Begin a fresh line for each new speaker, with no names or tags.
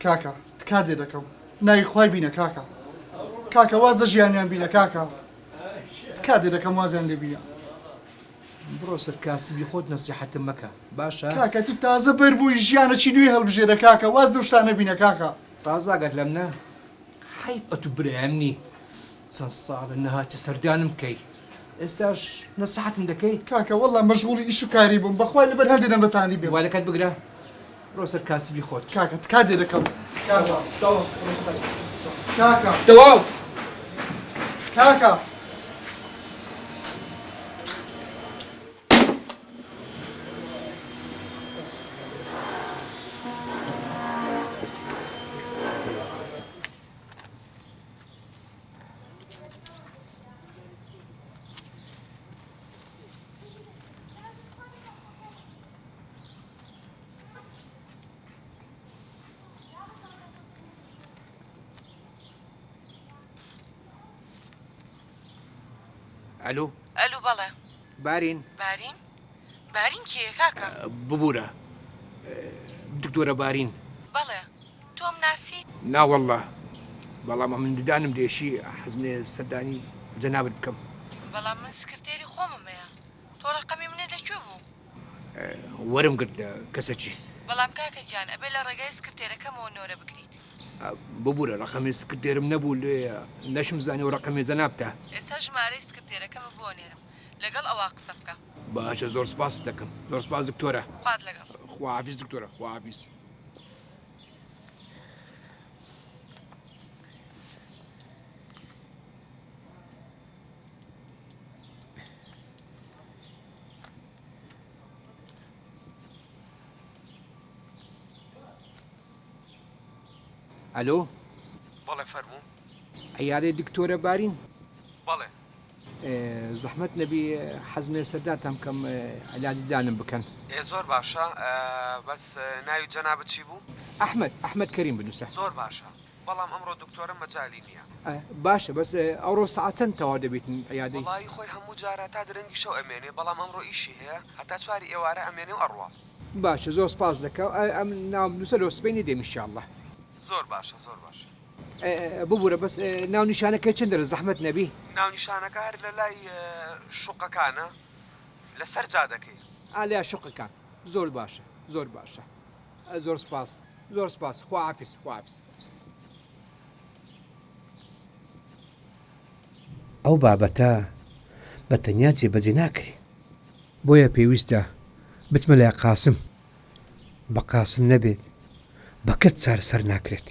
کاکە تکا دێ دەکەم ناوی خوای بینە کاکە واز دە ژیانیان بینە کاکە تکا دێ دەکەم وازیان لێ بینە
بڕۆ سەرکاسبی خۆت نەسیحەتم مەکە باشە
کاکە تو تازە بەربووی ژیانەکی نوێی هەڵبژێرە کاکە واز دە شتانە بینە کاکە
ڕازاگەت لەم نە حیف ئەتو برایەمنی چەند ساڵە نەهاتە سەردانم بکەی ئێستاش نەسیحەتم دەکەی
کاکە وەڵا مەشغوڵی ئیش و کاری بووم بەخوای لەبەر هەڵدێنم بەتانی بێ
والەکەت بگرە بڕۆ سەرکاسبی خۆت
کاکە تکا دێ دەکەم کاکە
دەواو
کاکە
ئەلو
ئەلو بەڵێ
بارین
بارین کێ کاکە
ببوورە دکتۆرە بارین
بەڵێ تۆم ناسی
ناوەڵڵا بەڵام من ددانم دێشی حەزمێ سەردانی جەنابەت بکەم
بەڵام من سکرتێری خۆممەیە تۆ ڕقەمی منێ لەکوێ بوو
وەرم گرت کەسەچی
بەڵام کاکە گیان ئەبێ لە ڕێگای سکرتێرەکەمەوە نۆرە بگریت
ببوورە ڕقەمی سکرتێرم نەبوو لێ نەشم زانێ و ڕقەمی جەنابتە
ئێستا ژمارەی سکرتێرەکەمە بۆ نێرم لەگەڵ ئەوە قسە بکە
باشە زۆر سپاس دەکەم زۆر سپاس دکتۆرە
خوات لەگەڵ
خواحافیز دکتۆرە خواحافیز ئەلۆ
بەڵێ فەرموو
عیارێ دکتۆرە بارین
بەڵێ
زەحمەت نەبی حەزمێ سەرداتان بکەم علاجی دانم بکەن
زۆر باشە بەس ناوی جەنابەت چی بوو؟
ئەحمەد کەریم بنووسە
زۆر باشە بەڵام ئەمڕۆ دکتۆرە مەجای نییە
باشە بەس ئەوڕۆ سەعات چەند تەواو دەبێتن عیادەی
وڵی خۆی هەموو جارە تا درەنگی شەو ئەمێنێ بەڵام ئەمڕۆ ئیشی هەیە هەتا چواری ئێوارە ئەمێنێ و ئەڕوا
باشە زۆر سپاس دەکەم ئەم ناو نووسە لۆ سبەینی دێم ئینشاءالله
زۆر باشە زۆر باشە
ببوورە بەس ناو نیشانەکەی چنددەرە زەحمەت نەبی
ناو نیشانەکە هەر لە لای شوقەکانە لەسەر جادەکەی
ئالیا شوقەکان زۆر باشە زۆر باشە زۆر سپاس زۆر سپاس خواحافیز خواحافیز
ئەو بابەتە بە تەنیا جێبەجێ ناکرێ بۆیە پێویستە بچمە لای قاسم بە قاسم نەبێت بە کەس چارەسەر ناکرێت